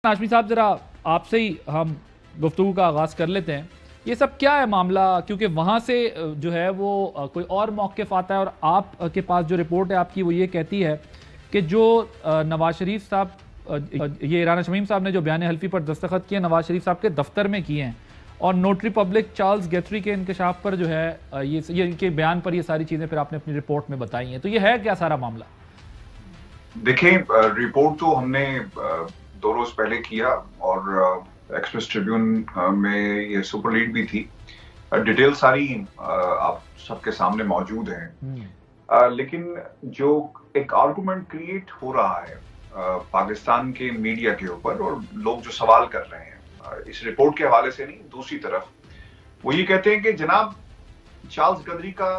हाशमी साहब, ज़रा आपसे ही हम गुफ्तगू का आगाज़ कर लेते हैं। ये सब क्या है मामला, क्योंकि वहाँ से जो है वो कोई और मौक़िफ़ आता है और आप के पास जो रिपोर्ट है आपकी वो ये कहती है कि जो नवाज शरीफ साहब, ये राना शमीम साहब ने जो बयान हल्फी पर दस्तखत किए नवाज शरीफ साहब के दफ्तर में किए हैं और नोटरी पब्लिक चार्ल्स गैथरी के इंकशाफ पर जो है ये इनके बयान पर ये सारी चीज़ें फिर आपने अपनी रिपोर्ट में बताई हैं। तो ये है क्या सारा मामला? देखें, रिपोर्ट तो हमने 2 रोज पहले किया और एक्सप्रेस ट्रिब्यून में ये सुपर लीड भी थी। डिटेल सारी आप सबके सामने मौजूद है। लेकिन जो एक आर्गुमेंट क्रिएट हो रहा है पाकिस्तान के मीडिया के ऊपर और लोग जो सवाल कर रहे हैं इस रिपोर्ट के हवाले से नहीं, दूसरी तरफ वो ये कहते हैं कि जनाब चार्ल्स गदरी का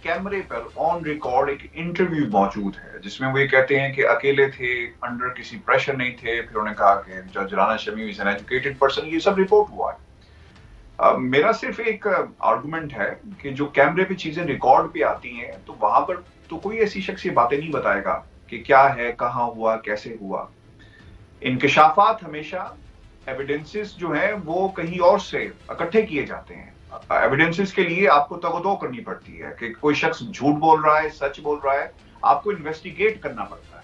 कैमरे पर ऑन रिकॉर्ड एक इंटरव्यू मौजूद है जिसमें वो ये कहते हैं कि अकेले थे, अंडर किसी प्रेशर नहीं थे। फिर उन्होंने कहा कि जज Rana Shamim is an educated person. ये सब रिपोर्ट हुआ है। मेरा सिर्फ एक आर्गुमेंट है कि जो कैमरे पे चीजें रिकॉर्ड पे आती हैं तो वहां पर तो कोई ऐसी शख्स ये बातें नहीं बताएगा कि क्या है, कहाँ हुआ, कैसे हुआ। इंकशाफात हमेशा एविडेंसेस जो है वो कहीं और से इकट्ठे किए जाते हैं। एविडेंसेस के लिए आपको तगदो करनी पड़ती है कि कोई शख्स झूठ बोल रहा है, सच बोल रहा है, आपको इन्वेस्टिगेट करना पड़ता है।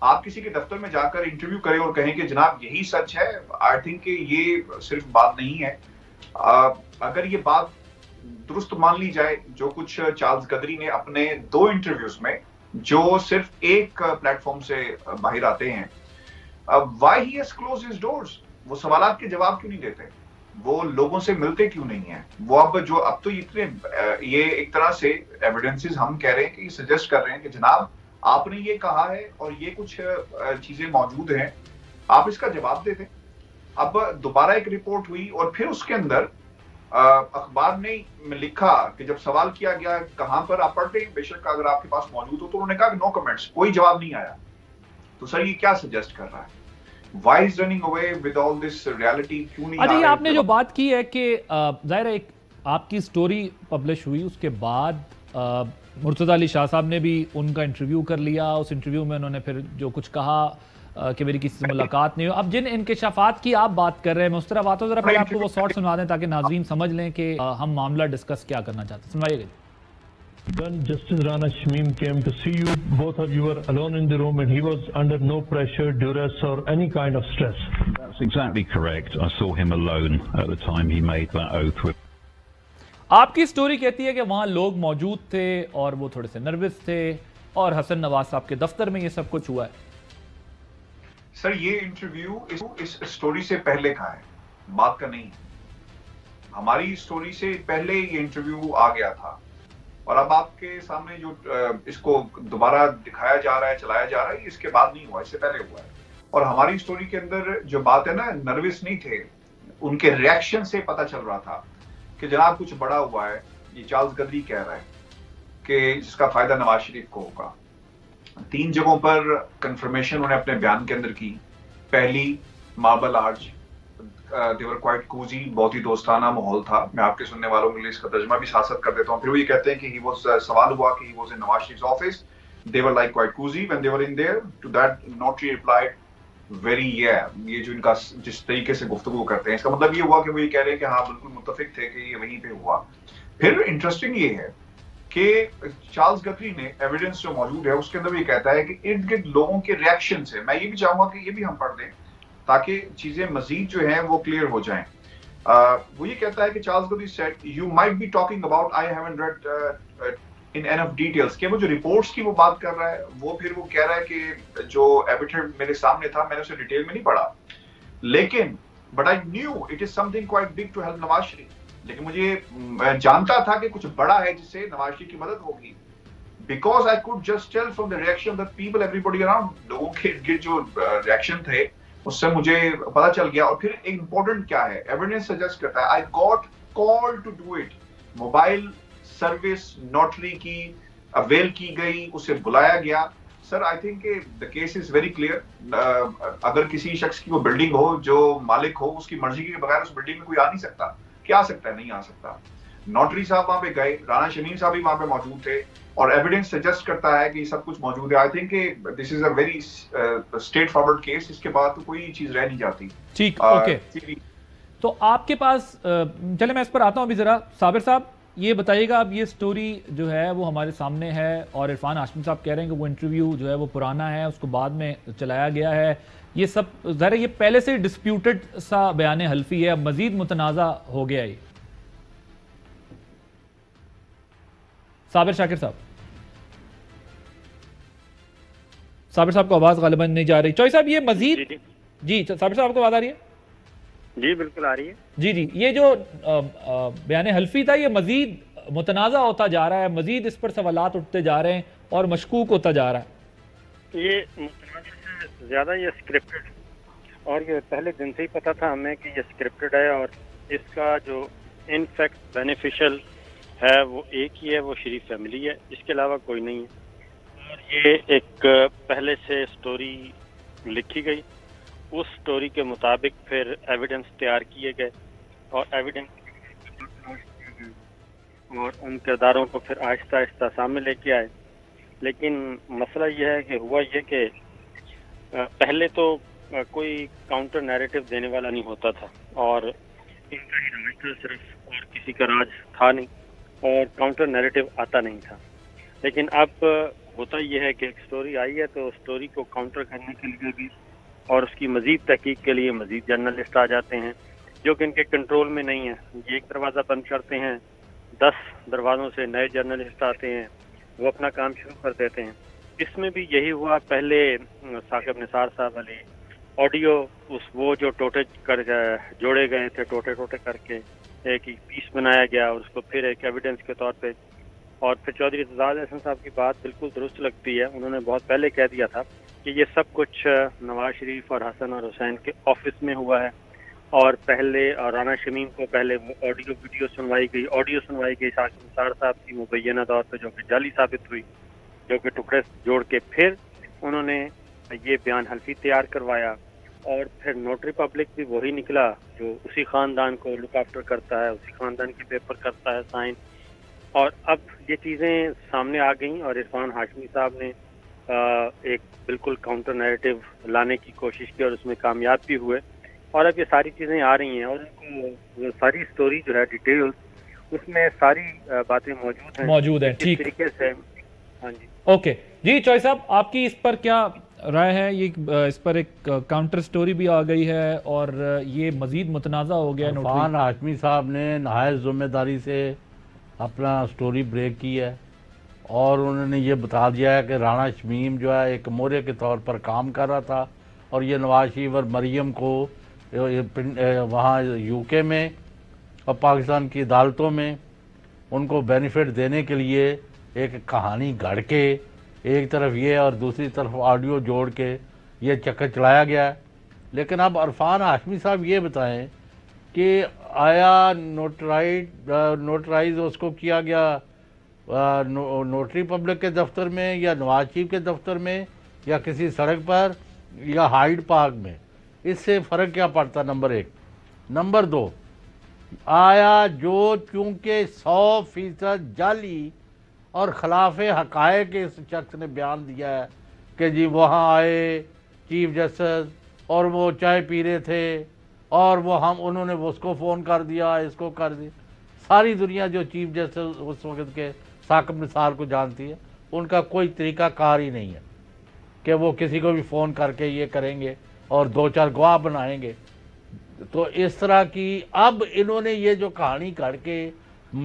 आप किसी के दफ्तर में जाकर इंटरव्यू करें और कहें कि जनाब यही सच है, आई थिंक कि ये सिर्फ बात नहीं है। अगर ये बात दुरुस्त मान ली जाए जो कुछ चार्ल्स गदरी ने अपने 2 इंटरव्यूज में जो सिर्फ एक प्लेटफॉर्म से बाहर आते हैं, why he has closed his doors, वो सवालात के जवाब क्यों नहीं देते, वो लोगों से मिलते क्यों नहीं है। वो अब तो इतने ये एक तरह से एविडेंसेस हम कह रहे हैं कि सजेस्ट कर रहे हैं कि जनाब आपने ये कहा है और ये कुछ चीजें मौजूद हैं, आप इसका जवाब दे दें। अब दोबारा एक रिपोर्ट हुई और फिर उसके अंदर अखबार ने लिखा कि जब सवाल किया गया कहां पर, आप पढ़ते हैं बेशक अगर आपके पास मौजूद हो, तो उन्होंने कहा नो कमेंट्स, कोई जवाब नहीं आया। तो सर ये क्या सजेस्ट कर रहा है? Why is running away with all this reality? क्यों नहीं? अच्छा, ये आपने जो बात की है कि ज़ाहिर है एक आपकी स्टोरी पब्लिश हुई, उसके बाद मुर्तज़ा अली शाह साहब ने भी उनका इंटरव्यू कर लिया। उस इंटरव्यू में उन्होंने फिर जो कुछ कहा कि मेरी किसी से मुलाकात नहीं हो। अब जिन इंकशाफात की आप बात कर रहे हैं, मैं उस तरह बात हो, जरा पहले आपको वो शॉर्ट सुना दें ताकि नाज़रीन समझ लें कि हम मामला डिस्कस क्या करना चाहते हैं। सुनाइएगा। When Justice Rana Shamim came to see you, both of you were alone in the room and he was under no pressure, duress or any kind of stress. That's exactly correct. I saw him alone at the time he made that oath with. आपकी story कहती है कि वहाँ लोग मौजूद थे और वो थोड़े से नर्वस थे और हसन नवाज साहब के दफ्तर में ये सब कुछ हुआ है। सर ये इंटरव्यू इस स्टोरी से पहले का है, बात का नहीं है। हमारी स्टोरी से पहले ये इंटरव्यू आ गया था और अब आपके सामने जो इसको दोबारा दिखाया जा रहा है, चलाया जा रहा है, इसके बाद नहीं हुआ, इससे पहले हुआ है। और हमारी स्टोरी के अंदर जो बात है ना, नर्वस नहीं थे, उनके रिएक्शन से पता चल रहा था कि जनाब कुछ बड़ा हुआ है। ये चार्ल्स गदरी कह रहा है कि जिसका फायदा नवाज शरीफ को होगा। 3 जगहों पर कंफर्मेशन उन्होंने अपने बयान के अंदर की। पहली, marble arch, they were quite cozy, बहुत ही दोस्ताना माहौल था। मैं आपके सुनने वालों के लिए इसका तर्जमा भी साथ कर देता हूँ। फिर वो ये कहते हैं कि he was, सवाल हुआ कि he was in Nawaz Sharif's office, they were like quite cozy when they were in there. To that notary replied very yeah. ये जो इनका जिस तरीके से गुफ्तगू करते हैं, इसका मतलब ये हुआ कि वो ये कह रहे हैं कि हाँ बिल्कुल मुत्तफिक थे कि ये वहीं पे हुआ। फिर इंटरेस्टिंग ये है कि चार्ल्स गदरी ने एविडेंस जो मौजूद है उसके अंदर ये कहता है कि इर्द गिर्द लोगों के रिएक्शन से, मैं ये भी चाहूंगा कि ये भी हम पढ़ दें ताकि चीजें मजीद जो हैं वो क्लियर हो जाएं। वो ये कहता है कि Charles Gadri said you might be talking about I haven't red in enough details, कि वो जो रिपोर्ट्स की वो बात कर रहा है, वो फिर वो कह रहा है कि जो एविडेंस मेरे सामने था मैंने उसे डिटेल में नहीं पढ़ा, लेकिन but I knew it is something quite big to help Nawaz Sharif. लेकिन मुझे जानता था कि कुछ बड़ा है जिससे नवाज शरीफ की मदद होगी, because I could just tell from the reaction of the people everybody around, लोगों के जो रिएक्शन थे उससे मुझे पता चल गया। और फिर एक इंपॉर्टेंट क्या है, एविडेंस सजेस्ट करता है I got call to do it, mobile service notary की अवेल की गई, उसे बुलाया गया। Sir I think the case is very clear. अगर किसी शख्स की वो बिल्डिंग हो, जो मालिक हो, उसकी मर्जी के बगैर उस बिल्डिंग में कोई आ नहीं सकता। क्या आ सकता है? नहीं आ सकता। नोटरी साहब वहां पे गए, राना शमीम साहब भी वहां पे मौजूद थे, اور ایویڈنس سجیسٹ کرتا ہے کہ یہ سب کچھ موجود ہے. آئی تھنک کہ this is a very straightforward case. اس کے بعد تو کوئی چیز رہ نہیں جاتی. ٹھیک، اوکے. تو آپ کے پاس چلے میں اس پر آتا ہوں ابھی ذرا. صابر صاحب یہ بتائیے گا، اب یہ سٹوری جو ہے وہ ہمارے سامنے ہے اور عرفان ہاشمی صاحب کہہ رہے ہیں کہ وہ انٹرویو جو ہے وہ پرانا ہے، اس کو بعد میں چلایا گیا ہے. یہ سب ظاہر یہ پہلے سے ڈسپیوٹڈ سا بیان حلفی ہے، اب مزید متنازع ہو گیا. یہ صابر شاکر صابر صاحب کو آواز غالباً نہیں جا رہی. چوئی صاحب یہ مزید جی صابر صاحب آپ کو آواز آ رہی ہے؟ جی بالکل آ رہی ہے. جی یہ جو بیان حلفی تھا یہ مزید متنازع ہوتا جا رہا ہے، مزید اس پر سوالات اٹھتے جا رہے ہیں اور مشکوک ہوتا جا رہا ہے. یہ متنازع سے زیادہ یہ اسکرپٹڈ، اور یہ پہلے دن سے ہی پتا تھا ہمیں کہ یہ اسکرپٹڈ ہے، اور اس کا جو ان فیکٹ بینیفیشل ہے وہ ایک ہی ہے، وہ شریف فیملی ہے، اس کے علاوہ کوئی نہیں ہے. اور یہ ایک پہلے سے سٹوری لکھی گئی، اس سٹوری کے مطابق پھر ایویڈنس تیار کیے گئے اور ایویڈنس اور ان کرداروں کو پھر آہستہ آہستہ سامنے لے کے آئے. لیکن مسئلہ یہ ہے کہ ہوا یہ کہ پہلے تو کوئی کاؤنٹر نیریٹو دینے والا نہیں ہوتا تھا، اور ان کا ہی راج تھا صرف، اور کسی کا راج تھا نہیں، اور کاؤنٹر نیریٹو آتا نہیں تھا. لیکن اب ہوتا یہ ہے کہ ایک سٹوری آئی ہے تو سٹوری کو کاؤنٹر کرنے کے لیے بھی اور اس کی مزید تحقیق کے لیے مزید جرنلسٹ آ جاتے ہیں جو کہ ان کے کنٹرول میں نہیں ہے. یہ ایک دروازہ بند کرتے ہیں، 10 دروازوں سے نئے جرنلسٹ آتے ہیں، وہ اپنا کام شروع کر دیتے ہیں. اس میں بھی یہی ہوا. پہلے ثاقب نثار صاحب علی آڈیو وہ جو ٹوٹے کر جوڑے گئے تھے، ٹوٹے کر کے ایک پیس بنایا گیا اور اس کو پھر ایک ایویڈنس کے طور پہ. اور پھر چودھری اعتزاز احسن صاحب کی بات بالکل درست لگتی ہے، انہوں نے بہت پہلے کہہ دیا تھا کہ یہ سب کچھ نواز شریف اور حسن اور حسین کے آفس میں ہوا ہے. اور پہلے رانا شمیم کو پہلے ویڈیو سنوائی گئی ثاقب نثار صاحب کی مبینہ طور پہ، جو کہ جعلی ثابت ہوئی، جو کہ ٹکڑے جوڑ کے پھر انہوں نے یہ بیان حلفی تیار کروایا. اور پھر نوٹری پبلک بھی وہی نکلا جو اسی خاندان کو لک آفٹر کرتا ہے، اسی خاندان کے پیپر کرتا ہے سائن. اور اب یہ چیزیں سامنے آ گئیں اور عرفان ہاشمی صاحب نے ایک بالکل کاؤنٹر نیریٹو لانے کی کوشش کی اور اس میں کامیاب بھی ہوئے. اور اب یہ ساری چیزیں آ رہی ہیں اور ان کو ساری سٹوری جو ہے ڈیٹیل اس میں ساری باتیں موجود ہیں ٹھیک طریقے سے. ہاں جی اوکے جی. چوئی صاحب آپ کی اس پر کیا رائے ہے؟ یہ اس پر ایک کاؤنٹر سٹوری بھی آ گئی ہے اور یہ مزید متنازع ہو گیا. عرفان ہاشمی صاحب نے نہایت ذمہ داری سے اپنا سٹوری بریک کی ہے اور انہوں نے یہ بتا دیا ہے کہ رانا شمیم جو ہے ایک مورے کے طور پر کام کر رہا تھا اور یہ نواز شریف اور مریم کو وہاں یو کے میں اور پاکستان کی عدالتوں میں ان کو بینیفٹ دینے کے لیے ایک کہانی گھڑ کے ایک طرف یہ اور دوسری طرف آڈیو جوڑ کے یہ چکر چلایا گیا ہے. لیکن اب عرفان ہاشمی صاحب یہ بتائیں کہ آیا نوٹرائز اس کو کیا گیا نوٹری پبلک کے دفتر میں یا نواز شریف کے دفتر میں یا کسی سڑک پر یا ہائیڈ پارک میں؟ اس سے فرق کیا پڑتا؟ نمبر 1. نمبر 2، آیا جو چونکہ 100% جعلی اور خلاف حقائق اس شخص نے بیان دیا ہے کہ جی وہاں آئے چیف جسٹس اور وہ چائے پی رہے تھے اور وہ انہوں نے اس کو فون کر دیا، اس کو کر دیا. ساری دنیا جو چیف جسٹس اس وقت کے ثاقب نثار کو جانتی ہے، ان کا کوئی طریقہ کار ہی نہیں ہے کہ وہ کسی کو بھی فون کر کے یہ کریں گے اور 2-4 گواہ بنائیں گے. تو اس طرح کی اب انہوں نے یہ جو کہانی کر کے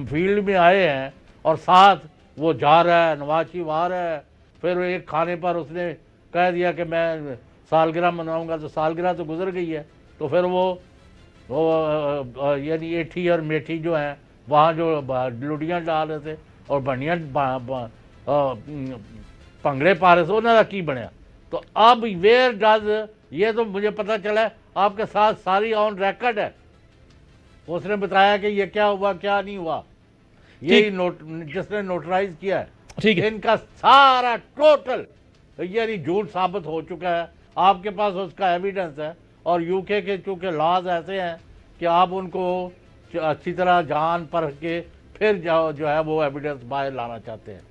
فیلڈ میں آئے ہیں اور ساتھ وہ جا رہا ہے، نواز شریف آ رہا ہے، پھر ایک کھانے پر اس نے کہہ دیا کہ میں سالگرہ مناؤں گا، تو سالگرہ تو گزر گئی ہے. تو پھر وہ یعنی ایٹھی اور میٹھی جو ہیں وہاں جو لوڈیاں ڈال رہے تھے اور بنیاں پنگڑے پا رہے تھے، انہوں کا کی بنیا. تو اب ویئر ڈز یہ تو مجھے پتہ چلا ہے آپ کے ساتھ ساری آن ریکارڈ ہے. اس نے بتایا کہ یہ کیا ہوا کیا نہیں ہوا، یہی جس نے نوٹرائز کیا ہے ان کا سارا ٹوٹل یعنی جھوٹ ثابت ہو چکا ہے. آپ کے پاس اس کا ایویڈنس ہے اور یو کے چونکہ لاز ایسے ہیں کہ آپ ان کو اچھی طرح جان پرکھ کے پھر جو ہے وہ ایویڈنس باہر لانا چاہتے ہیں.